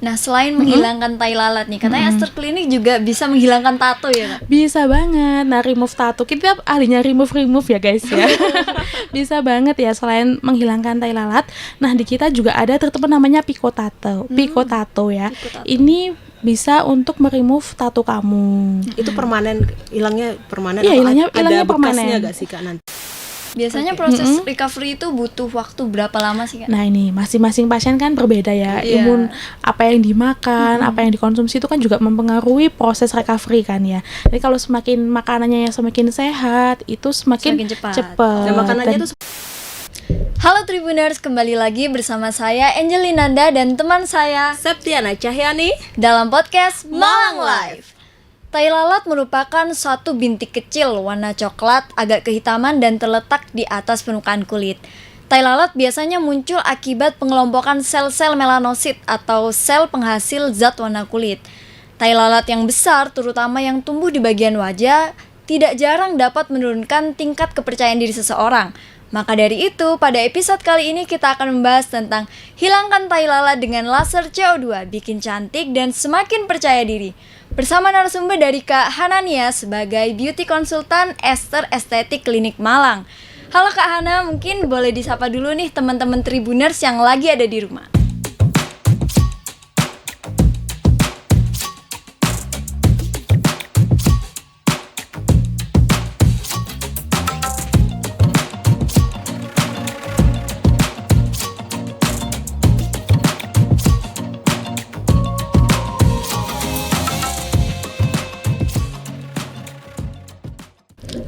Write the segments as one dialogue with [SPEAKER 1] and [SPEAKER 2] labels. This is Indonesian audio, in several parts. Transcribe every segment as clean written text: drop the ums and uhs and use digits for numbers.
[SPEAKER 1] Nah, selain menghilangkan tai lalat nih, katanya Ester Klinik juga bisa menghilangkan tato ya, Kak?
[SPEAKER 2] Bisa banget. Nah, remove tato, kita ahlinya remove ya guys ya. Bisa banget ya, selain menghilangkan tai lalat. Nah, di kita juga ada treatment namanya Pico Tato ya.
[SPEAKER 1] Pico tato.
[SPEAKER 2] Ini bisa untuk meremove tato kamu.
[SPEAKER 3] Itu permanen, hilangnya permanen
[SPEAKER 2] Iya,
[SPEAKER 3] atau
[SPEAKER 2] hilangnya
[SPEAKER 3] ada bekasnya
[SPEAKER 2] permanen.
[SPEAKER 3] gak sih Kak nanti?
[SPEAKER 1] Biasanya proses recovery itu butuh waktu berapa lama sih, Kak?
[SPEAKER 2] Nah, ini masing-masing pasien kan berbeda ya.
[SPEAKER 1] Iya.
[SPEAKER 2] Imun apa yang dimakan, apa yang dikonsumsi itu kan juga mempengaruhi proses recovery kan ya. Jadi kalau semakin makanannya yang semakin sehat, itu semakin
[SPEAKER 1] cepat.
[SPEAKER 3] Dan makanannya itu
[SPEAKER 1] Halo Tribuners, kembali lagi bersama saya Angelinanda dan teman saya
[SPEAKER 3] Septiana Cahyani
[SPEAKER 1] dalam podcast Malang Live. Tai lalat merupakan suatu bintik kecil warna coklat agak kehitaman dan terletak di atas permukaan kulit. Tai lalat biasanya muncul akibat pengelompokan sel-sel melanosit atau sel penghasil zat warna kulit. Tai lalat yang besar, terutama yang tumbuh di bagian wajah, tidak jarang dapat menurunkan tingkat kepercayaan diri seseorang. Maka dari itu, pada episode kali ini kita akan membahas tentang hilangkan tai lalat dengan laser CO2, bikin cantik dan semakin percaya diri. Bersama narasumber dari Kak Hanania sebagai beauty konsultan Ester Estetik Klinik Malang. Halo Kak Hana, mungkin boleh disapa dulu nih teman-teman Tribuners yang lagi ada di rumah.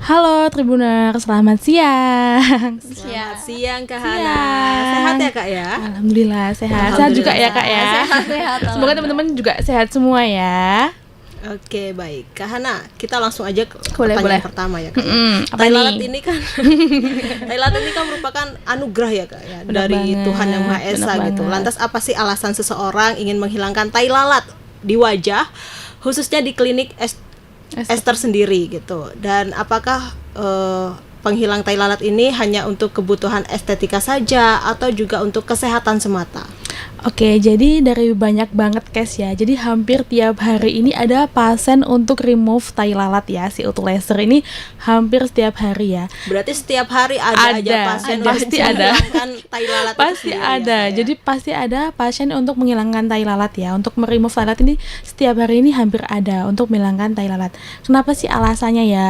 [SPEAKER 2] Halo Tribuner, selamat siang.
[SPEAKER 3] Selamat siang Kak Hana.
[SPEAKER 2] Siang.
[SPEAKER 3] Sehat ya Kak ya?
[SPEAKER 2] Alhamdulillah sehat. Sehat juga ya Kak ya.
[SPEAKER 1] Sehat.
[SPEAKER 2] Semoga teman-teman juga sehat semua ya.
[SPEAKER 3] Oke, baik Kak Hana, kita langsung aja ke
[SPEAKER 2] Boleh.
[SPEAKER 3] pertanyaan pertama ya Kak.
[SPEAKER 2] Apa
[SPEAKER 3] Tai
[SPEAKER 2] nih?
[SPEAKER 3] lalat ini kan Tai lalat ini kan merupakan anugerah ya Kak ya,
[SPEAKER 2] Benar
[SPEAKER 3] dari
[SPEAKER 2] banget,
[SPEAKER 3] Tuhan Yang Maha Esa
[SPEAKER 2] benar
[SPEAKER 3] gitu.
[SPEAKER 2] banget.
[SPEAKER 3] Lantas apa sih alasan seseorang ingin menghilangkan tai lalat di wajah, khususnya di klinik Ester sendiri gitu? Dan apakah penghilang tai lalat ini hanya untuk kebutuhan estetika saja atau juga untuk kesehatan semata?
[SPEAKER 2] Oke, jadi dari banyak banget case ya. Jadi hampir tiap hari ini ada pasien untuk remove tai lalat ya. Si auto laser ini hampir setiap hari ya.
[SPEAKER 3] Berarti setiap hari ada aja pasien
[SPEAKER 2] pasti
[SPEAKER 3] untuk
[SPEAKER 2] ada.
[SPEAKER 3] menghilangkan tai lalat itu
[SPEAKER 2] Pasti
[SPEAKER 3] sendiri
[SPEAKER 2] ada.
[SPEAKER 3] ya, Kak, ya?
[SPEAKER 2] Jadi pasti ada pasien untuk menghilangkan tai lalat ya. Untuk meremove tai lalat ini setiap hari ini hampir ada untuk menghilangkan tai lalat. Kenapa sih alasannya ya?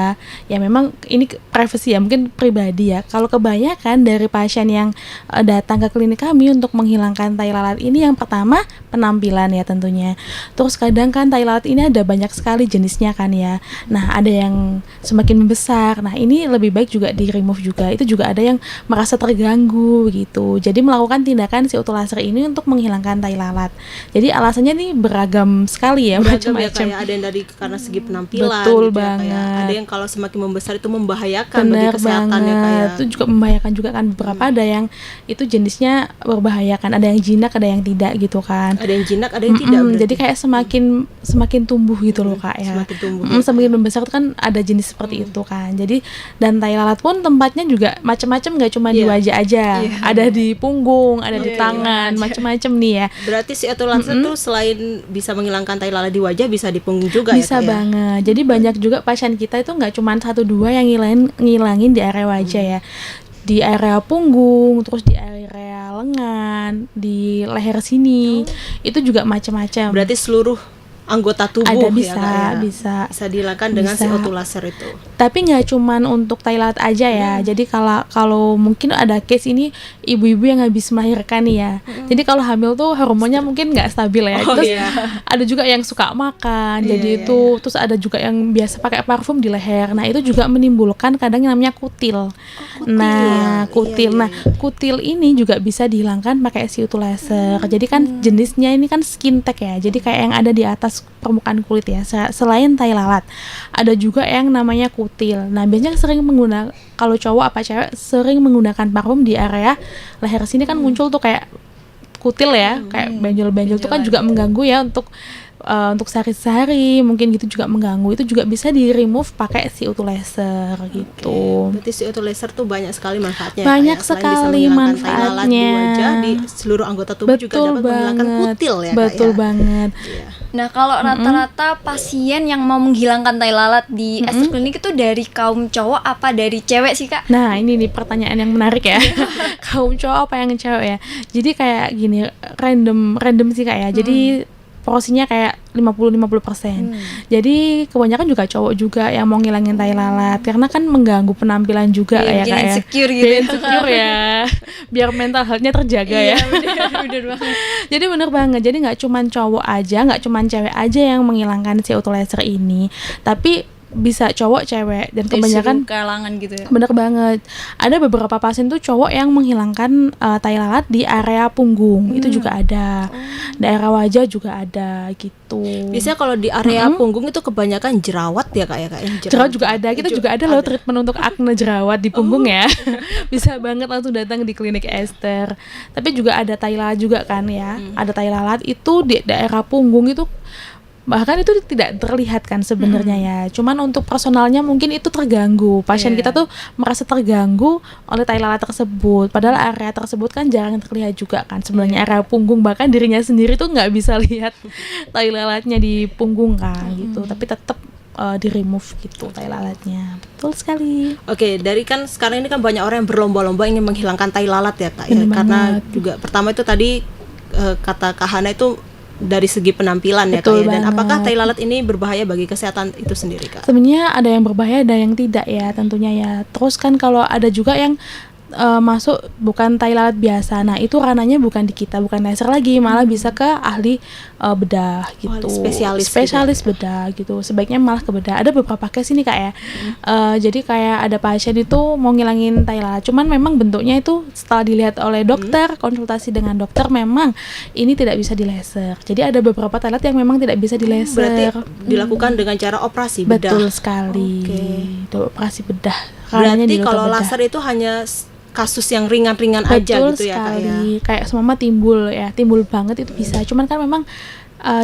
[SPEAKER 2] Ya memang ini privasi ya, mungkin pribadi ya. Kalau kebanyakan dari pasien yang datang ke klinik kami untuk menghilangkan tai lalat ini, yang pertama penampilan ya tentunya. Terus kadang kan tai lalat ini ada banyak sekali jenisnya kan ya. Nah, ada yang semakin membesar. Nah, ini lebih baik juga di remove juga. Itu juga ada yang merasa terganggu gitu. Jadi melakukan tindakan si auto laser ini untuk menghilangkan tai lalat. Jadi alasannya nih beragam sekali ya,
[SPEAKER 3] Beragam ya,
[SPEAKER 2] macam-macam.
[SPEAKER 3] kayak ada yang dari karena segi penampilan
[SPEAKER 2] Betul
[SPEAKER 3] gitu ya,
[SPEAKER 2] banget.
[SPEAKER 3] kayak ada yang kalau semakin membesar itu membahayakan bagi
[SPEAKER 2] Benar
[SPEAKER 3] kesehatan ya
[SPEAKER 2] banget.
[SPEAKER 3] kayak.
[SPEAKER 2] Itu juga membahayakan juga kan, beberapa ada yang itu jenisnya berbahaya kan, ada yang jinak, ada yang tidak gitu kan.
[SPEAKER 3] Ada yang jinak, ada yang tidak. Berarti.
[SPEAKER 2] Jadi kayak semakin tumbuh gitu loh Kak ya.
[SPEAKER 3] Semakin tumbuh.
[SPEAKER 2] Semakin membesar itu kan ada jenis seperti itu kan. Jadi dan tai lalat pun tempatnya juga macam-macam, nggak cuma di
[SPEAKER 3] Iya.
[SPEAKER 2] wajah aja.
[SPEAKER 1] Iya.
[SPEAKER 2] Ada di punggung, ada di
[SPEAKER 1] Iya,
[SPEAKER 2] tangan,
[SPEAKER 1] iya.
[SPEAKER 2] macam-macam nih ya.
[SPEAKER 3] Berarti si auto laser tuh selain bisa menghilangkan tai lalat di wajah, bisa di punggung juga
[SPEAKER 2] Bisa
[SPEAKER 3] ya Kak, ya?
[SPEAKER 2] banget. Jadi banyak juga pasien kita itu nggak cuma 1-2 yang ngilangin di area wajah ya. Di area punggung, terus di area lengan, di leher sini. Itu juga macam-macam.
[SPEAKER 3] Berarti seluruh anggota tubuh
[SPEAKER 2] Ada,
[SPEAKER 3] ya
[SPEAKER 2] bisa,
[SPEAKER 3] Kak, ya?
[SPEAKER 2] bisa.
[SPEAKER 3] Bisa dihilangkan dengan si
[SPEAKER 2] Bisa.
[SPEAKER 3] auto laser itu.
[SPEAKER 2] Tapi nggak cuman untuk tai lalat aja ya. Jadi kalau mungkin ada case ini ibu-ibu yang habis melahirkan nih ya. Jadi kalau hamil tuh hormonnya mungkin nggak stabil ya.
[SPEAKER 3] Oh,
[SPEAKER 2] Terus
[SPEAKER 3] iya.
[SPEAKER 2] ada juga yang suka makan.
[SPEAKER 3] Iya,
[SPEAKER 2] Jadi
[SPEAKER 3] iya,
[SPEAKER 2] itu terus ada juga yang biasa pakai parfum di leher. Nah, itu juga menimbulkan kadang yang namanya kutil. Nah,
[SPEAKER 3] ya.
[SPEAKER 2] kutil.
[SPEAKER 3] Iya,
[SPEAKER 2] Nah, kutil ini juga bisa dihilangkan pakai si auto laser. Jadi kan jenisnya ini kan skin tag ya. Jadi kayak yang ada di atas permukaan kulit ya. Selain tai lalat, ada juga yang namanya kutil. Nah, biasanya sering menggunakan, kalau cowok apa cewek sering menggunakan parfum di area leher sini kan muncul tuh kayak kutil ya, kayak benjol-benjol itu kan juga mengganggu ya untuk sehari-hari, mungkin gitu juga mengganggu. Itu juga bisa di remove pakai CO2 laser gitu.
[SPEAKER 3] Berarti CO2 laser tuh banyak sekali manfaatnya.
[SPEAKER 2] Banyak
[SPEAKER 3] Kak, ya. Selain bisa
[SPEAKER 2] sekali
[SPEAKER 3] menghilangkan tai lalat di
[SPEAKER 2] manfaatnya.
[SPEAKER 3] wajah, di seluruh anggota tubuh juga dapat menghilangkan kutil ya. Kak,
[SPEAKER 2] Betul
[SPEAKER 3] ya.
[SPEAKER 2] banget.
[SPEAKER 3] Iya.
[SPEAKER 1] Nah, kalau rata-rata pasien yang mau menghilangkan tai lalat di Esther Clinic itu dari kaum cowok apa dari cewek sih, Kak?
[SPEAKER 2] Nah, ini nih pertanyaan yang menarik ya. Kaum cowok apa yang cewek ya? Jadi kayak gini, random sih Kak ya. Jadi porsinya kayak 50-50%. Jadi kebanyakan juga cowok juga yang mau ngilangin tai lalat karena kan mengganggu penampilan juga
[SPEAKER 1] Iya,
[SPEAKER 2] ya
[SPEAKER 1] bikin
[SPEAKER 2] Kak ya.
[SPEAKER 1] insecure gitu
[SPEAKER 2] Bikin
[SPEAKER 1] ya.
[SPEAKER 2] insecure ya. Biar mental health-nya terjaga ya.
[SPEAKER 1] Bener banget.
[SPEAKER 2] Jadi bener banget. Jadi nggak cuman cowok aja, nggak cuman cewek aja yang menghilangkan CO2 laser ini, tapi bisa cowok, cewek, dan
[SPEAKER 1] Dari
[SPEAKER 2] kebanyakan
[SPEAKER 1] seluruh kalangan gitu ya.
[SPEAKER 2] bener banget. Ada beberapa pasien tuh cowok yang menghilangkan tai lalat di area punggung, itu juga ada. Daerah wajah juga ada gitu.
[SPEAKER 3] Biasanya kalau di area punggung itu kebanyakan jerawat ya Kak ya, Kak?
[SPEAKER 2] Jerawat juga ada. Kita juga ada loh treatment untuk akne jerawat di punggung ya. Bisa banget langsung datang di klinik Esther. Tapi juga ada tai lalat juga kan ya. Ada tai lalat itu di daerah punggung itu, bahkan itu tidak terlihat kan sebenarnya ya. Cuman untuk personalnya mungkin itu terganggu. Pasien kita tuh merasa terganggu oleh tai lalat tersebut. Padahal area tersebut kan jarang terlihat juga kan. Sebenarnya area punggung, bahkan dirinya sendiri tuh nggak bisa lihat tai lalatnya di punggung kan gitu. Tapi tetap di remove gitu tai lalatnya. Betul sekali.
[SPEAKER 3] Oke, dari kan sekarang ini kan banyak orang yang berlomba-lomba ingin menghilangkan tai lalat ya Kak ya.
[SPEAKER 2] Bener
[SPEAKER 3] Karena
[SPEAKER 2] banget.
[SPEAKER 3] juga pertama itu tadi kata Kak Hana itu dari segi penampilan ya Kak
[SPEAKER 2] Betul
[SPEAKER 3] ya. Dan
[SPEAKER 2] banget.
[SPEAKER 3] apakah tai lalat ini berbahaya bagi kesehatan itu sendiri Kak?
[SPEAKER 2] Sebenarnya ada yang berbahaya, ada yang tidak ya tentunya ya. Terus kan kalau ada juga yang masuk bukan tai lalat biasa, nah itu ranahnya bukan di kita, bukan laser lagi, malah bisa ke ahli bedah gitu,
[SPEAKER 3] ahli
[SPEAKER 2] spesialis bedah gitu. Sebaiknya malah ke bedah. Ada beberapa case ini Kak ya. Jadi kayak ada pasien itu mau ngilangin tai lalat, cuman memang bentuknya itu setelah dilihat oleh dokter, konsultasi dengan dokter, memang ini tidak bisa di laser. Jadi ada beberapa tai lalat yang memang tidak bisa di laser.
[SPEAKER 3] Berarti dilakukan dengan cara operasi bedah.
[SPEAKER 2] Betul sekali.
[SPEAKER 3] Oke.
[SPEAKER 2] Itu operasi bedah. Ranahnya
[SPEAKER 3] Berarti
[SPEAKER 2] di dokter
[SPEAKER 3] kalau
[SPEAKER 2] bedah.
[SPEAKER 3] laser itu hanya kasus yang ringan-ringan aja
[SPEAKER 2] Betul
[SPEAKER 3] gitu ya Kak ya.
[SPEAKER 2] sekali. Kayak semama timbul banget itu bisa. Cuman kan memang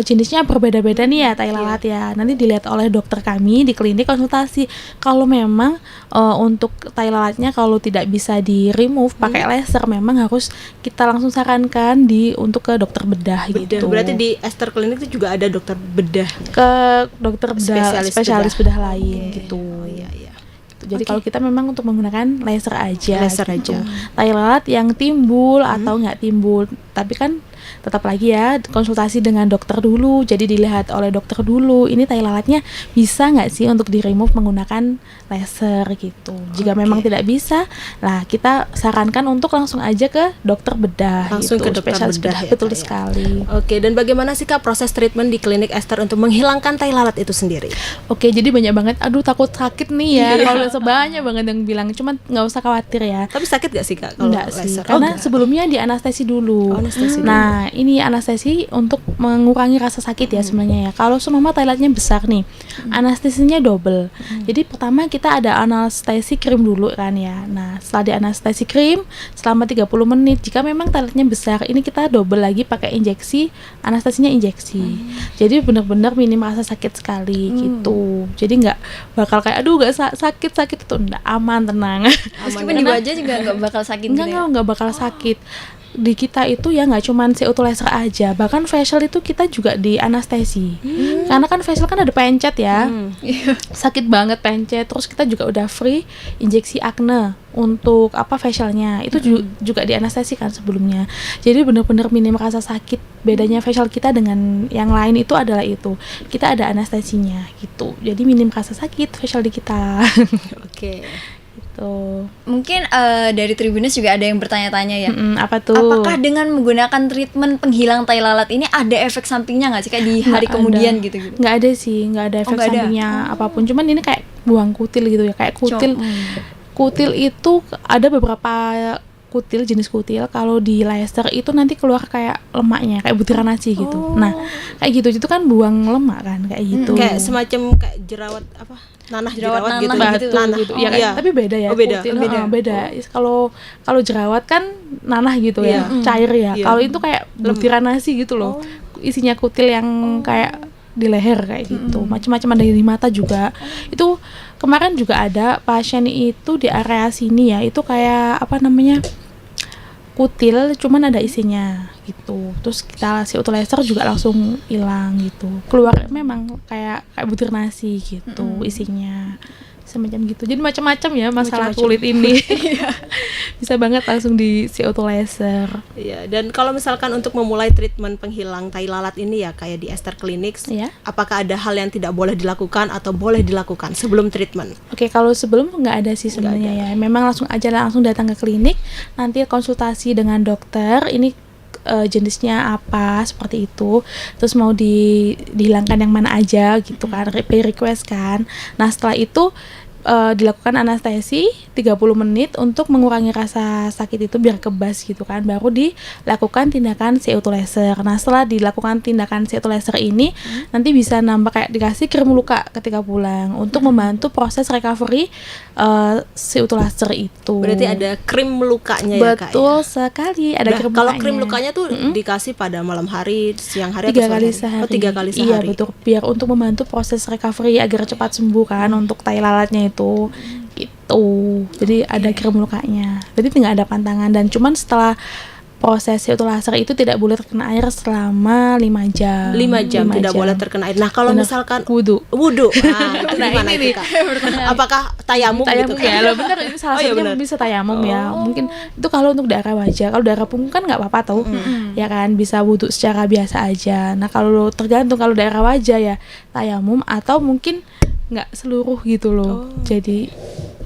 [SPEAKER 2] jenisnya berbeda-beda nih ya tai lalat ya. Nanti dilihat oleh dokter kami di klinik konsultasi. Kalau memang untuk tai lalatnya kalau tidak bisa di remove pakai laser, memang harus kita langsung sarankan untuk ke dokter bedah
[SPEAKER 3] Bedah.
[SPEAKER 2] gitu.
[SPEAKER 3] Berarti di Esther Clinic itu juga ada dokter bedah.
[SPEAKER 2] ke dokter bedah, spesialis bedah lain gitu.
[SPEAKER 3] Oh iya iya.
[SPEAKER 2] Jadi kalau kita memang untuk menggunakan laser aja.
[SPEAKER 3] Laser
[SPEAKER 2] gitu.
[SPEAKER 3] aja.
[SPEAKER 2] Tai lalat yang timbul atau nggak timbul, tapi kan tetap lagi ya konsultasi dengan dokter dulu. Jadi dilihat oleh dokter dulu. Ini tai lalatnya bisa nggak sih untuk di remove menggunakan laser gitu. Jika memang tidak bisa, lah kita sarankan untuk langsung aja ke dokter bedah.
[SPEAKER 3] Langsung
[SPEAKER 2] gitu.
[SPEAKER 3] ke dokter
[SPEAKER 2] Spesialis
[SPEAKER 3] bedah ya,
[SPEAKER 2] betul
[SPEAKER 3] Kak, ya.
[SPEAKER 2] sekali.
[SPEAKER 3] Oke, dan bagaimana sih Kak proses treatment di klinik Esther untuk menghilangkan tai lalat itu sendiri?
[SPEAKER 2] Oke, jadi banyak banget. Aduh takut sakit nih ya. Kalau sebanyak banget yang bilang, cuman nggak usah khawatir ya.
[SPEAKER 3] Tapi sakit gak sih Kak kalau
[SPEAKER 2] Enggak sih,
[SPEAKER 3] laser?
[SPEAKER 2] karena
[SPEAKER 3] enggak.
[SPEAKER 2] sebelumnya di anestesi dulu.
[SPEAKER 3] Oh, anestesi dulu.
[SPEAKER 2] Nah, ini anestesi untuk mengurangi rasa sakit ya sebenarnya ya. Kalau semama tai lalatnya besar nih, anestesinya double. Jadi pertama kita ada anestesi krim dulu kan ya. Nah, setelah di anestesi krim selama 30 menit. Jika memang tai lalatnya besar, ini kita double lagi pakai injeksi, anestesinya injeksi. Jadi benar-benar minim rasa sakit sekali gitu. Jadi nggak bakal kayak aduh nggak sakit itu enggak, aman, tenang.
[SPEAKER 1] Meskipun di wajah juga nggak bakal sakit gitu ya.
[SPEAKER 2] Enggak bakal sakit. Di kita itu ya nggak cuman CO2 laser aja, bahkan facial itu kita juga di anestesi. Karena kan facial kan ada pencet ya. Sakit banget pencet. Terus kita juga udah free injeksi akne untuk facialnya. Itu juga di anestesi kan sebelumnya. Jadi benar-benar minim rasa sakit. Bedanya facial kita dengan yang lain itu adalah itu. Kita ada anestesinya gitu. Jadi minim rasa sakit facial di kita.
[SPEAKER 3] Oke.
[SPEAKER 2] Tuh.
[SPEAKER 1] Mungkin dari Tribuners juga ada yang bertanya-tanya ya.
[SPEAKER 2] Apa tuh?
[SPEAKER 1] Apakah dengan menggunakan treatment penghilang tai lalat ini ada efek sampingnya nggak sih kayak di hari
[SPEAKER 2] Nggak
[SPEAKER 1] kemudian
[SPEAKER 2] ada.
[SPEAKER 1] gitu?
[SPEAKER 2] Nggak ada sih, nggak ada efek
[SPEAKER 1] nggak ada?
[SPEAKER 2] sampingnya apapun. Cuman ini kayak buang kutil gitu ya, kayak kutil. Kutil itu ada beberapa kutil, jenis kutil. Kalau di laser itu nanti keluar kayak lemaknya, kayak butiran nasi gitu. Nah, kayak gitu itu kan buang lemak kan, kayak gitu.
[SPEAKER 3] Kayak semacam kayak jerawat apa? Nanah
[SPEAKER 1] Jerawat
[SPEAKER 3] jerawat gitu.
[SPEAKER 1] nanah
[SPEAKER 2] batu
[SPEAKER 3] Nanah.
[SPEAKER 2] gitu. Iya kan?
[SPEAKER 3] Iya.
[SPEAKER 2] Tapi beda ya.
[SPEAKER 3] Oh, beda.
[SPEAKER 2] kutil.
[SPEAKER 3] Beda.
[SPEAKER 2] Beda. Kalau jerawat kan nanah gitu ya, cair ya.
[SPEAKER 3] Iya.
[SPEAKER 2] Kalau itu kayak butiran nasi gitu loh. Isinya kutil yang kayak di leher kayak gitu. Macam-macam, ada di mata juga. Itu kemarin juga ada pasien itu di area sini ya. Itu kayak apa namanya? Kutil cuman ada isinya gitu. Terus kita CO2 laser juga langsung hilang gitu. Keluar memang kayak butir nasi gitu isinya. Semacam gitu. Jadi macam-macam ya masalah kulit ini. Bisa banget langsung di CO2 laser.
[SPEAKER 3] Iya, dan kalau misalkan untuk memulai treatment penghilang tai lalat ini ya kayak di Ester Clinics,
[SPEAKER 2] Iya.
[SPEAKER 3] apakah ada hal yang tidak boleh dilakukan atau boleh dilakukan sebelum treatment?
[SPEAKER 2] Oke, kalau sebelum nggak ada sih sebenarnya ya. Memang langsung datang ke klinik, nanti konsultasi dengan dokter. Ini jenisnya apa seperti itu. Terus mau dihilangkan yang mana aja gitu kan, request kan. Nah, setelah itu dilakukan anestesi 30 menit untuk mengurangi rasa sakit itu biar kebas gitu kan, baru dilakukan tindakan CO2 laser. Nah, setelah dilakukan tindakan CO2 laser ini nanti bisa nambah kayak dikasih krim luka ketika pulang untuk membantu proses recovery CO2 laser itu.
[SPEAKER 3] Berarti ada krim lukanya ya Kak?
[SPEAKER 2] Betul sekali, ada
[SPEAKER 3] Nah,
[SPEAKER 2] krim
[SPEAKER 3] kalau
[SPEAKER 2] lukanya.
[SPEAKER 3] krim lukanya tuh dikasih pada malam hari, siang hari,
[SPEAKER 2] 3
[SPEAKER 3] atau
[SPEAKER 2] kali
[SPEAKER 3] sore hari?
[SPEAKER 2] sehari.
[SPEAKER 3] Oh, 3 kali sehari.
[SPEAKER 2] Iya betul, biar untuk membantu proses recovery agar cepat sembuh kan untuk tai lalatnya itu gitu. Jadi ada krim lukanya. Jadi tinggal ada pantangan, dan cuman setelah proses CO2 laser itu tidak boleh terkena air selama 5 jam.
[SPEAKER 3] 5 jam tidak boleh terkena air. Nah, kalau
[SPEAKER 2] Bener.
[SPEAKER 3] misalkan
[SPEAKER 2] Wudu.
[SPEAKER 3] wudhu, itu
[SPEAKER 2] Nah,
[SPEAKER 3] gimana
[SPEAKER 2] ini
[SPEAKER 3] itu Kak? Apakah tayamum gitu
[SPEAKER 2] Tayamum
[SPEAKER 3] Kak?
[SPEAKER 2] ya, loh bener, ini salah
[SPEAKER 3] Oh, iya
[SPEAKER 2] satunya
[SPEAKER 3] bener.
[SPEAKER 2] bisa tayamum ya. Mungkin itu kalau untuk daerah wajah. Kalau daerah punggung kan nggak apa-apa tau, ya kan, bisa wudhu secara biasa aja. Nah, kalau tergantung, kalau daerah wajah ya tayamum, atau mungkin nggak seluruh gitu loh. Jadi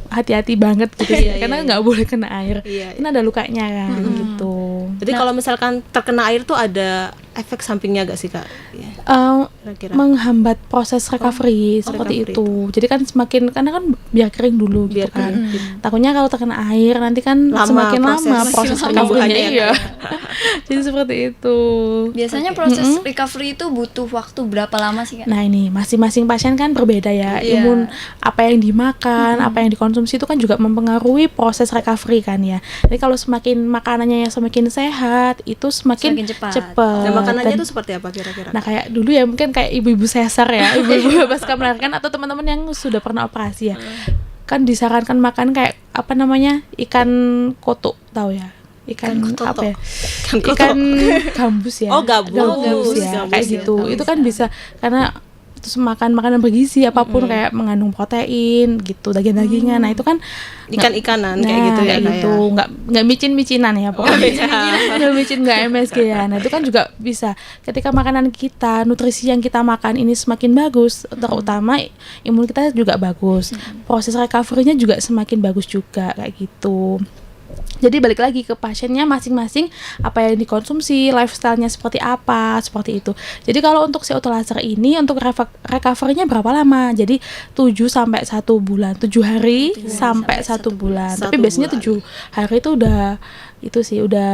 [SPEAKER 2] hati-hati banget gitu sih,
[SPEAKER 3] Iya,
[SPEAKER 2] karena
[SPEAKER 3] iya,
[SPEAKER 2] nggak boleh kena air.
[SPEAKER 3] Iya,
[SPEAKER 2] Karena ada lukanya kan gitu.
[SPEAKER 3] Jadi kalau misalkan terkena air tuh ada efek sampingnya gak sih Kak? Iya,
[SPEAKER 2] Eh,
[SPEAKER 3] kira-kira.
[SPEAKER 2] menghambat proses recovery seperti
[SPEAKER 3] recovery.
[SPEAKER 2] itu. Jadi kan semakin, karena kan biar kering dulu
[SPEAKER 3] Biar
[SPEAKER 2] gitu kan.
[SPEAKER 3] kering.
[SPEAKER 2] Takutnya kalau terkena air nanti kan
[SPEAKER 3] Lama
[SPEAKER 2] semakin
[SPEAKER 3] proses
[SPEAKER 2] lama proses
[SPEAKER 3] penyembuhannya
[SPEAKER 2] recovery-nya.
[SPEAKER 3] ya,
[SPEAKER 2] Iya. Jadi seperti itu.
[SPEAKER 1] Biasanya proses recovery itu butuh waktu berapa lama sih Kak?
[SPEAKER 2] Nah, ini masing-masing pasien kan berbeda ya.
[SPEAKER 1] Iya.
[SPEAKER 2] Imun apa yang dimakan, apa yang dikonsumsi itu kan juga mempengaruhi proses recovery kan ya. Jadi kalau semakin makanannya yang semakin sehat, itu semakin
[SPEAKER 1] Semakin cepat.
[SPEAKER 3] Dan makanannya
[SPEAKER 2] Dan-
[SPEAKER 3] tuh seperti apa kira-kira?
[SPEAKER 2] Nah, kayak dulu ya mungkin kayak ibu-ibu sesar ya, ibu-ibu pasca melahirkan, atau teman-teman yang sudah pernah operasi ya. Kan disarankan makan kayak apa namanya? Ikan koto, tahu ya? Ikan
[SPEAKER 3] koto.
[SPEAKER 2] apa ya?
[SPEAKER 3] Ikan koto.
[SPEAKER 2] Ikan gambus ya.
[SPEAKER 3] Oh, gabus.
[SPEAKER 2] ya.
[SPEAKER 3] Gabus
[SPEAKER 2] Kayak
[SPEAKER 3] ya,
[SPEAKER 2] gitu.
[SPEAKER 1] gabus
[SPEAKER 2] Itu kan bisa karena terus makan makanan bergizi apapun kayak mengandung protein gitu, daging-dagingan. Nah, itu kan
[SPEAKER 3] Ikan-ikanan kayak gitu ya
[SPEAKER 2] kayak
[SPEAKER 3] Kak,
[SPEAKER 2] gitu,
[SPEAKER 3] ya?
[SPEAKER 2] nggak micin-micinan ya pokoknya. Nggak micin, nggak MSG ya. Nah, itu kan juga bisa ketika makanan kita, nutrisi yang kita makan ini semakin bagus, terutama imun kita juga bagus, proses recovery-nya juga semakin bagus juga kayak gitu. Jadi balik lagi ke pasiennya masing-masing, apa yang dikonsumsi, lifestyle-nya seperti apa, seperti itu. Jadi kalau untuk CO2 laser ini untuk recovery-nya berapa lama? Jadi 7 sampai 1 bulan, 7 hari sampai 1 bulan. Tapi
[SPEAKER 3] 1
[SPEAKER 2] biasanya
[SPEAKER 3] bulan.
[SPEAKER 2] 7 hari itu udah itu sih udah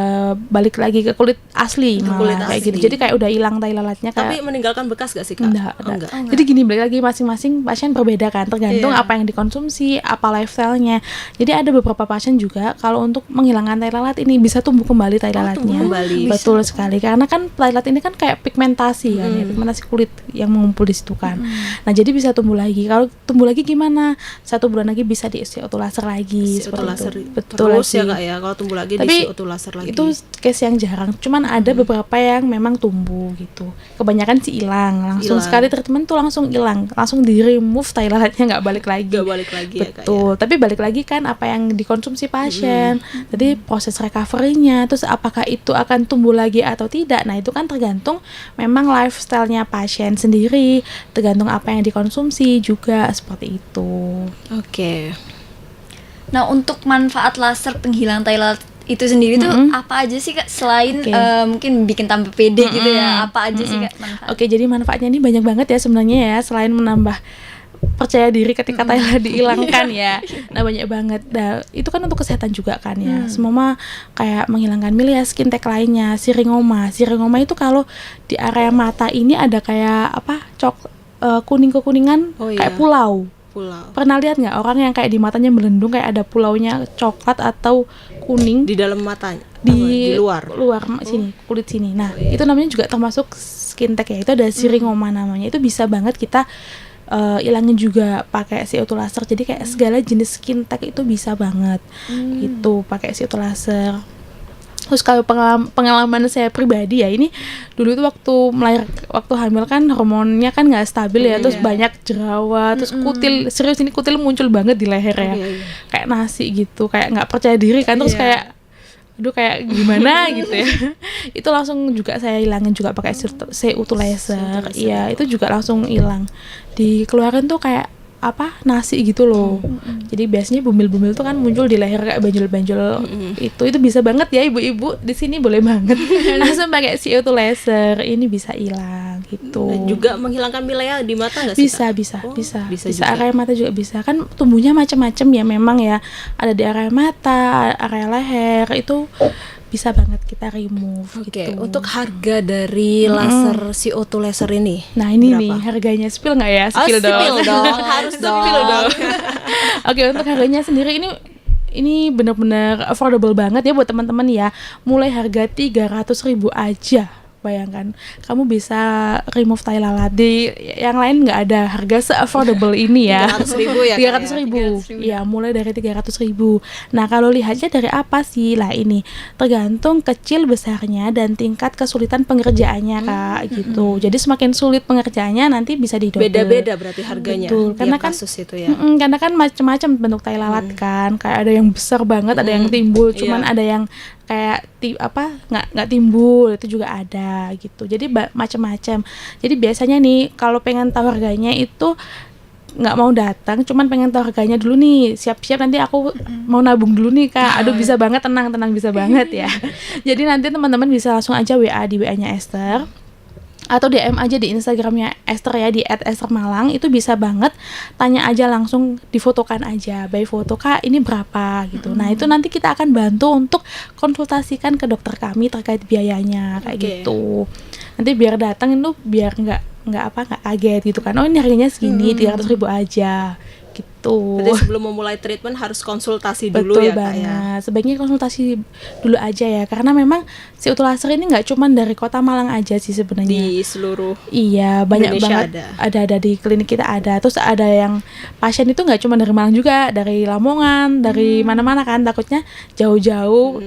[SPEAKER 2] balik lagi ke kulit asli,
[SPEAKER 3] Ke
[SPEAKER 2] malah
[SPEAKER 3] kulit
[SPEAKER 2] kayak
[SPEAKER 3] asli.
[SPEAKER 2] gitu. Jadi kayak udah hilang tai lalatnya
[SPEAKER 3] Tapi
[SPEAKER 2] kayak
[SPEAKER 3] meninggalkan bekas gak sih Kak?
[SPEAKER 2] enggak,
[SPEAKER 3] Oh, enggak.
[SPEAKER 2] Jadi gini, balik lagi masing-masing pasien berbeda kan, tergantung
[SPEAKER 3] Iya.
[SPEAKER 2] apa yang dikonsumsi, apa lifestyle-nya. Jadi ada beberapa pasien juga kalau untuk menghilangkan tai lalat ini bisa tumbuh kembali tai lalatnya.
[SPEAKER 3] tumbuh kembali.
[SPEAKER 2] Betul sekali. Karena kan tai lalat ini kan kayak pigmentasi kan, ya, pigmentasi kulit yang mengumpul di situ kan. Nah, jadi bisa tumbuh lagi. Kalau tumbuh lagi gimana? 1 bulan lagi bisa di CO2 laser lagi
[SPEAKER 3] CO2
[SPEAKER 2] seperti
[SPEAKER 3] laser
[SPEAKER 2] itu. Betul
[SPEAKER 3] terus
[SPEAKER 2] lagi.
[SPEAKER 3] ya Kak ya, kalau tumbuh lagi
[SPEAKER 2] Tapi
[SPEAKER 3] di CO2 laser lagi.
[SPEAKER 2] itu case yang jarang, cuman ada beberapa yang memang tumbuh gitu. Kebanyakan sih hilang, langsung
[SPEAKER 3] Hilang.
[SPEAKER 2] sekali treatment tuh langsung hilang, langsung di remove tai lalatnya, nggak balik lagi.
[SPEAKER 3] Nggak balik lagi ya Kak ya.
[SPEAKER 2] Betul, tapi balik lagi kan apa yang dikonsumsi pasien. Jadi proses recovery-nya, terus apakah itu akan tumbuh lagi atau tidak. Nah, itu kan tergantung memang lifestyle-nya pasien sendiri, tergantung apa yang dikonsumsi juga seperti itu.
[SPEAKER 3] Oke.
[SPEAKER 1] Nah, untuk manfaat laser penghilang tai lalat itu sendiri tuh apa aja sih Kak, selain
[SPEAKER 2] Oke.
[SPEAKER 1] Mungkin bikin tambah pede gitu ya, apa aja sih Kak manfaat?
[SPEAKER 2] Oke, jadi manfaatnya ini banyak banget ya sebenarnya ya, selain menambah percaya diri ketika tai lalat dihilangkan ya. Nah, banyak banget. Nah, itu kan untuk kesehatan juga kan ya. Semua mah kayak menghilangkan milia, skin tag lainnya, siringoma. Siringoma itu kalau di area mata ini ada kayak apa? Kuning kekuningan
[SPEAKER 3] Oh, iya.
[SPEAKER 2] kayak pulau.
[SPEAKER 3] Pulau.
[SPEAKER 2] Pernah lihat nggak orang yang kayak di matanya melendung kayak ada pulaunya coklat atau kuning
[SPEAKER 3] Di dalam matanya.
[SPEAKER 2] di
[SPEAKER 3] luar.
[SPEAKER 2] sini, kulit sini. Nah, itu namanya juga termasuk skin tag ya. Itu ada syringoma namanya. Itu bisa banget kita ilangin juga pakai CO2 laser. Jadi kayak segala jenis skin tag itu bisa banget. Gitu pakai CO2 laser. Terus kalau pengalaman saya pribadi ya, ini dulu itu waktu hamil kan hormonnya kan nggak stabil ya, terus banyak jerawat, terus kutil, serius ini kutil muncul banget di leher ya, kayak nasi gitu, kayak nggak percaya diri kan, terus kayak aduh kayak gimana gitu ya. Itu langsung juga saya hilangin juga pakai CO2 laser. Iya, itu juga langsung hilang. Dikeluarin tuh kayak apa nasi gitu loh. Jadi biasanya bumil-bumil tuh kan muncul di leher kayak banjol-banjol. Itu bisa banget ya ibu-ibu di sini boleh banget langsung pakai CO2 laser, ini bisa hilang gitu.
[SPEAKER 3] Dan juga menghilangkan wilayah di mata nggak sih?
[SPEAKER 2] Bisa
[SPEAKER 3] Kak?
[SPEAKER 2] bisa
[SPEAKER 3] juga.
[SPEAKER 2] area mata juga bisa, kan tumbuhnya macam-macam ya memang ya, ada di area mata, area leher, itu bisa banget kita remove.
[SPEAKER 3] Oke,
[SPEAKER 2] gitu.
[SPEAKER 3] untuk harga dari laser CO2 laser ini.
[SPEAKER 2] Nah ini
[SPEAKER 3] berapa?
[SPEAKER 2] nih harganya, spill nggak ya? Spill
[SPEAKER 3] Spill dong, harus
[SPEAKER 2] Spill dong. Oke, untuk harganya sendiri ini benar-benar affordable banget ya buat teman-teman ya. Mulai harga 300.000 aja. Bayangkan, kamu bisa remove tai lalat. Di yang lain nggak ada harga se-affordable ini ya.
[SPEAKER 3] 300.000 ya, Kak,
[SPEAKER 2] 300.000. Ya, mulai dari 300.000. Nah, kalau lihatnya dari apa sih? Lah ini tergantung kecil besarnya dan tingkat kesulitan pengerjaannya, Kak, gitu. Jadi semakin sulit pengerjaannya nanti bisa didobel.
[SPEAKER 3] Beda-beda berarti harganya.
[SPEAKER 2] Betul, karena
[SPEAKER 3] tiap
[SPEAKER 2] kan
[SPEAKER 3] kasus itu ya.
[SPEAKER 2] karena kan macam-macam bentuk tai lalat kan. Kayak ada yang besar banget, ada yang timbul, cuman ada yang kayak nggak timbul, itu juga ada gitu. Jadi macam-macam. Jadi biasanya nih kalau pengen tahu harganya itu nggak mau datang, cuman pengen tahu harganya dulu nih, siap-siap nanti aku mau nabung dulu nih Kak. Aduh bisa banget, tenang bisa banget ya. Jadi nanti teman-teman bisa langsung aja WA di WA-nya Esther, atau DM aja di Instagramnya Esther ya, di @esthermalang. Itu bisa banget, tanya aja langsung, difotokan aja, by foto Kak ini berapa gitu. Nah itu nanti kita akan bantu untuk konsultasikan ke dokter kami terkait biayanya kayak gitu. Nanti biar datang itu biar nggak kaget gitu kan, oh ini harganya segini, 300.000 aja gitu.
[SPEAKER 3] Jadi sebelum memulai treatment harus konsultasi dulu.
[SPEAKER 2] Betul
[SPEAKER 3] ya Kak
[SPEAKER 2] banget.
[SPEAKER 3] ya.
[SPEAKER 2] Sebaiknya konsultasi dulu aja ya, karena memang CO2 laser ini nggak cuma dari Kota Malang aja sih sebenarnya.
[SPEAKER 3] Di seluruh
[SPEAKER 2] Iya, banyak
[SPEAKER 3] Indonesia
[SPEAKER 2] banget ada di klinik kita ada. Terus ada yang pasien itu nggak cuma dari Malang juga, dari Lamongan, dari mana-mana kan, takutnya jauh-jauh.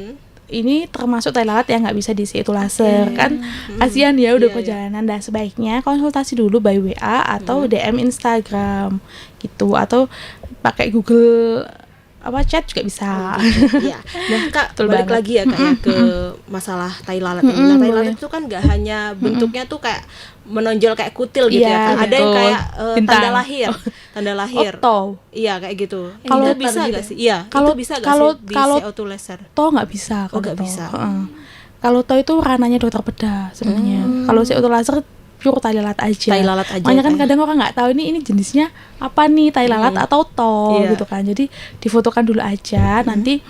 [SPEAKER 2] Ini termasuk tai lalat yang nggak bisa di CO2 laser kan, kasihan ya udah perjalanan. Dah sebaiknya konsultasi dulu by WA atau DM Instagram gitu, atau pakai Google chat juga bisa.
[SPEAKER 3] Iya. Nah Kak,
[SPEAKER 2] Betul
[SPEAKER 3] balik
[SPEAKER 2] banget.
[SPEAKER 3] lagi ya Kak ya ke masalah tai lalat ini. Nah, tai lalat itu kan nggak hanya bentuknya tuh kayak menonjol kayak kutil gitu
[SPEAKER 2] Iya,
[SPEAKER 3] ya Kak. Ada yang
[SPEAKER 2] betul.
[SPEAKER 3] kayak
[SPEAKER 2] Bintang.
[SPEAKER 3] tanda lahir.
[SPEAKER 2] Oto.
[SPEAKER 3] Iya kayak gitu.
[SPEAKER 2] Kalau
[SPEAKER 3] Itu bisa nggak sih? Iya.
[SPEAKER 2] Kalau-
[SPEAKER 3] Itu bisa nggak
[SPEAKER 2] kalau-
[SPEAKER 3] sih di
[SPEAKER 2] kalau-
[SPEAKER 3] CO2 laser?
[SPEAKER 2] Toh nggak bisa.
[SPEAKER 3] Oh,
[SPEAKER 2] kalau
[SPEAKER 3] nggak
[SPEAKER 2] toh.
[SPEAKER 3] bisa.
[SPEAKER 2] Heeh. Kalau toh itu ranahnya dokter bedah sebenarnya. Kalau CO2 laser pure tai lalat aja.
[SPEAKER 3] Tai lalat aja,
[SPEAKER 2] Makanya kan
[SPEAKER 3] Kak, ya?
[SPEAKER 2] kadang orang nggak tahu ini jenisnya apa nih, tai lalat atau toh
[SPEAKER 3] Iya.
[SPEAKER 2] gitu kan. Jadi difotokan dulu aja, nanti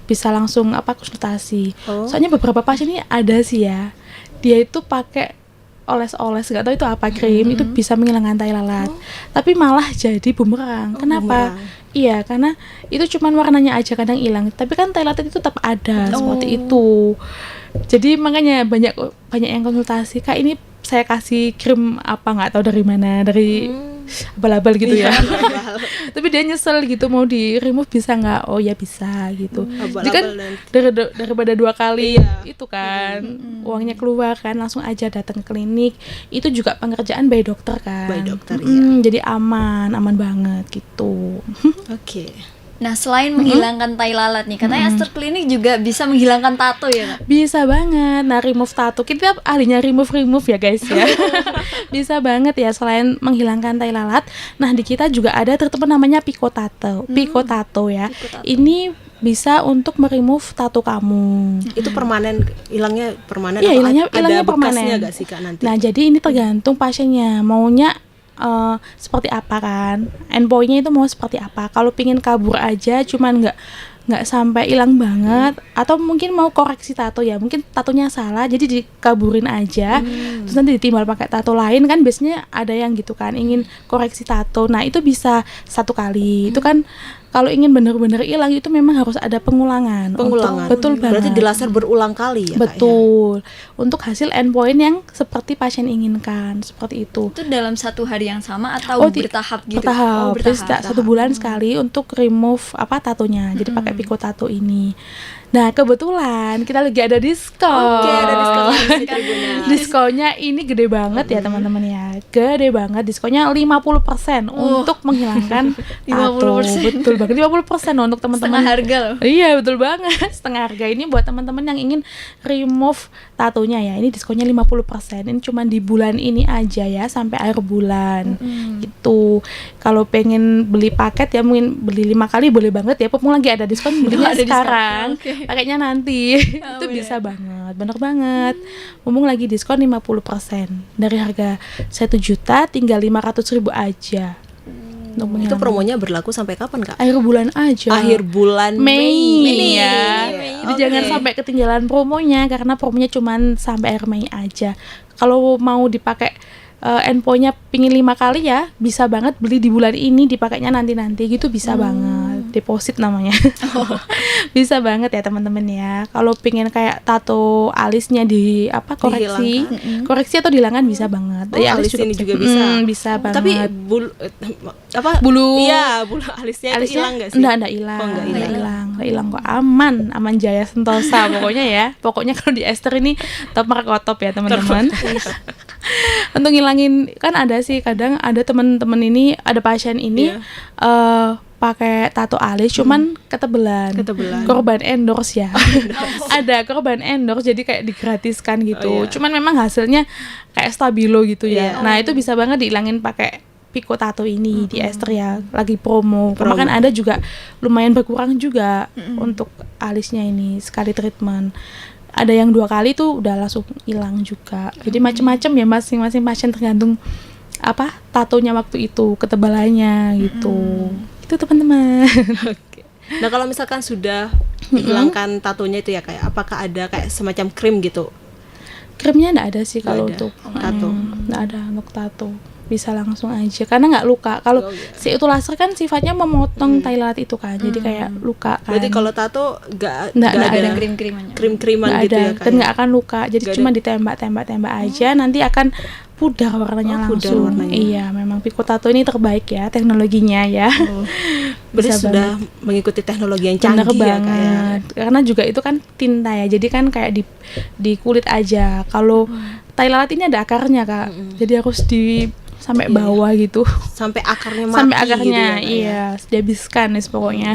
[SPEAKER 2] bisa langsung konsultasi.
[SPEAKER 3] Oh.
[SPEAKER 2] Soalnya beberapa pasien ini ada sih ya, dia itu pakai oles-oles, nggak tahu itu apa, krim itu bisa menghilangkan tai lalat, tapi malah jadi bumerang. Kenapa?
[SPEAKER 3] bumerang.
[SPEAKER 2] Iya, karena itu cuman warnanya aja kadang hilang, tapi kan tai lalat itu tetap ada seperti itu. Jadi makanya banyak yang konsultasi, Kak ini saya kasih krim apa nggak tahu dari mana, dari abal-abal gitu ya. Tapi dia nyesel gitu, mau di remove bisa nggak? Oh ya bisa gitu. Jadi kan
[SPEAKER 3] Abal-abal
[SPEAKER 2] daripada 2 kali
[SPEAKER 3] Iya.
[SPEAKER 2] itu kan uangnya keluar kan, langsung aja datang ke klinik. Itu juga pengerjaan by dokter kan.
[SPEAKER 3] By dokter, iya.
[SPEAKER 2] Jadi aman banget gitu.
[SPEAKER 3] Oke.
[SPEAKER 1] Nah, selain menghilangkan tai lalat nih, katanya Esther Clinic juga bisa menghilangkan tato ya, Kak?
[SPEAKER 2] Bisa banget. Nah, remove tato, kita ahlinya remove ya guys ya. Bisa banget ya, selain menghilangkan tai lalat. Nah, di kita juga ada treatment namanya Pico Tato ya.
[SPEAKER 1] Pico tato.
[SPEAKER 2] Ini bisa untuk meremove tato kamu.
[SPEAKER 3] Itu permanen, hilangnya permanen
[SPEAKER 2] Iya,
[SPEAKER 3] atau
[SPEAKER 2] hilangnya
[SPEAKER 3] ada bekasnya
[SPEAKER 2] permanen.
[SPEAKER 3] nggak sih Kak nanti?
[SPEAKER 2] Nah, jadi ini tergantung pasiennya maunya seperti apa kan. Endpointnya itu mau seperti apa. Kalau pingin kabur aja, cuman nggak sampai hilang banget, atau mungkin mau koreksi tato ya, mungkin tatonya salah jadi dikaburin aja, terus nanti ditimbal pakai tato lain kan, biasanya ada yang gitu kan, ingin koreksi tato. Nah itu bisa 1 kali. Itu kan kalau ingin benar-benar hilang itu memang harus ada pengulangan. Betul banget.
[SPEAKER 3] Berarti dilaser berulang kali ya,
[SPEAKER 2] betul, Kak, ya? Untuk hasil endpoint yang seperti pasien inginkan, seperti itu.
[SPEAKER 1] Itu dalam 1 hari yang sama atau bertahap gitu?
[SPEAKER 2] Bertahap. Terus 1 bulan sekali untuk remove tatonya. Jadi pakai Pico Tato ini. Nah, kebetulan kita lagi ada diskon.
[SPEAKER 3] Oke, ada diskon.
[SPEAKER 2] Diskonnya ini gede banget ya, teman-teman ya. Gede banget, diskonnya 50% untuk menghilangkan tato. 50%. Betul banget, 50% untuk teman-teman.
[SPEAKER 1] Setengah harga loh.
[SPEAKER 2] Iya, betul banget. Setengah harga ini buat teman-teman yang ingin remove tatonya ya. Ini diskonnya 50%. Ini cuma di bulan ini aja ya, sampai akhir bulan. Gitu. Kalau pengen beli paket ya, mungkin beli 5 kali boleh banget ya. Mumpung lagi ada diskon, belinya sekarang. Pakainya nanti. Itu bisa banget, bener banget. Mumpung lagi diskon 50%. Dari harga 1 juta tinggal 500.000 aja.
[SPEAKER 3] Itu promonya berlaku sampai kapan, Kak?
[SPEAKER 2] Akhir bulan aja.
[SPEAKER 3] Akhir bulan Mei
[SPEAKER 2] ya. Jadi jangan sampai ketinggalan promonya, karena promonya cuma sampai akhir Mei aja. Kalau mau dipakai endpointnya pingin 5 kali ya, bisa banget beli di bulan ini, dipakainya nanti gitu, bisa banget. Deposit namanya. Bisa banget ya teman-teman ya. Kalau pingin kayak tato alisnya koreksi atau dihilangkan bisa banget.
[SPEAKER 3] Ya, alis ini juga bisa.
[SPEAKER 2] Bisa banget.
[SPEAKER 3] Tapi
[SPEAKER 2] bulu
[SPEAKER 3] alisnya itu hilang nggak sih?
[SPEAKER 2] Enggak hilang kok, aman jaya sentosa pokoknya ya. Pokoknya kalau di ester ini top mark top ya teman-teman. Untuk ngilangin kan ada sih, kadang ada teman-teman ini, ada pasien ini pakai tato alis cuman ketebelan. Korban endorse ya. Ada korban endorse, jadi kayak digratiskan gitu. Cuman memang hasilnya kayak stabilo gitu ya. Nah, itu bisa banget dihilangin pakai Pico Tato ini di ester ya, lagi promo. Kemarin ada juga lumayan berkurang juga untuk alisnya ini sekali treatment. Ada yang 2 kali tuh udah langsung hilang juga. Jadi macam-macam ya, masing-masing pasien tergantung tatonya waktu itu, ketebalannya gitu. Itu teman-teman.
[SPEAKER 3] Oke. Nah, kalau misalkan sudah dihilangkan tatonya itu ya, kayak apakah ada kayak semacam krim gitu?
[SPEAKER 2] Krimnya enggak ada sih kalau untuk
[SPEAKER 3] tato.
[SPEAKER 2] Enggak ada untuk tato. Bisa langsung aja karena nggak luka. Kalau si itu laser kan sifatnya memotong tai lalat itu kan, jadi kayak luka kan.
[SPEAKER 3] Berarti kalau tato nggak
[SPEAKER 1] ada krim-kriman
[SPEAKER 3] gitu ya,
[SPEAKER 2] dan nggak akan luka, jadi cuma ditembak aja, nanti akan pudar warnanya langsung. Iya, memang Pico Tato ini terbaik ya teknologinya ya.
[SPEAKER 3] Berarti sudah mengikuti teknologi yang canggih ya, kayak.
[SPEAKER 2] Karena juga itu kan tinta ya, jadi kan kayak di kulit aja. Kalau tai lalat ini ada akarnya, Kak, jadi harus sampai bawah gitu,
[SPEAKER 3] sampai akarnya mati gitu ya,
[SPEAKER 2] iya, dihabiskan nih pokoknya.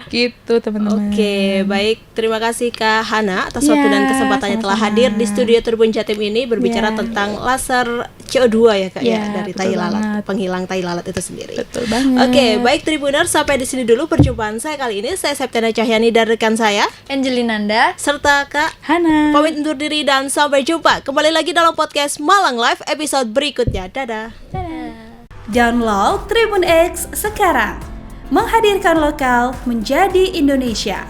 [SPEAKER 2] Gitu teman-teman.
[SPEAKER 3] Oke, baik, terima kasih Kak Hana atas waktu dan kesempatannya telah hadir di studio Tribun Jatim ini berbicara tentang laser CO2 ya, Kak, ya, dari tai lalat, penghilang tai lalat itu sendiri.
[SPEAKER 2] Betul banget.
[SPEAKER 3] Oke, baik Tribuners, sampai di sini dulu perjumpaan saya kali ini. Saya Septiana Cahyani dan rekan saya
[SPEAKER 1] Angelinanda
[SPEAKER 3] serta Kak
[SPEAKER 2] Hana.
[SPEAKER 3] Pamit undur diri dan sampai jumpa kembali lagi dalam podcast Malang Live episode berikutnya. Dadah.
[SPEAKER 4] Download Tribun X sekarang. Menghadirkan lokal menjadi Indonesia.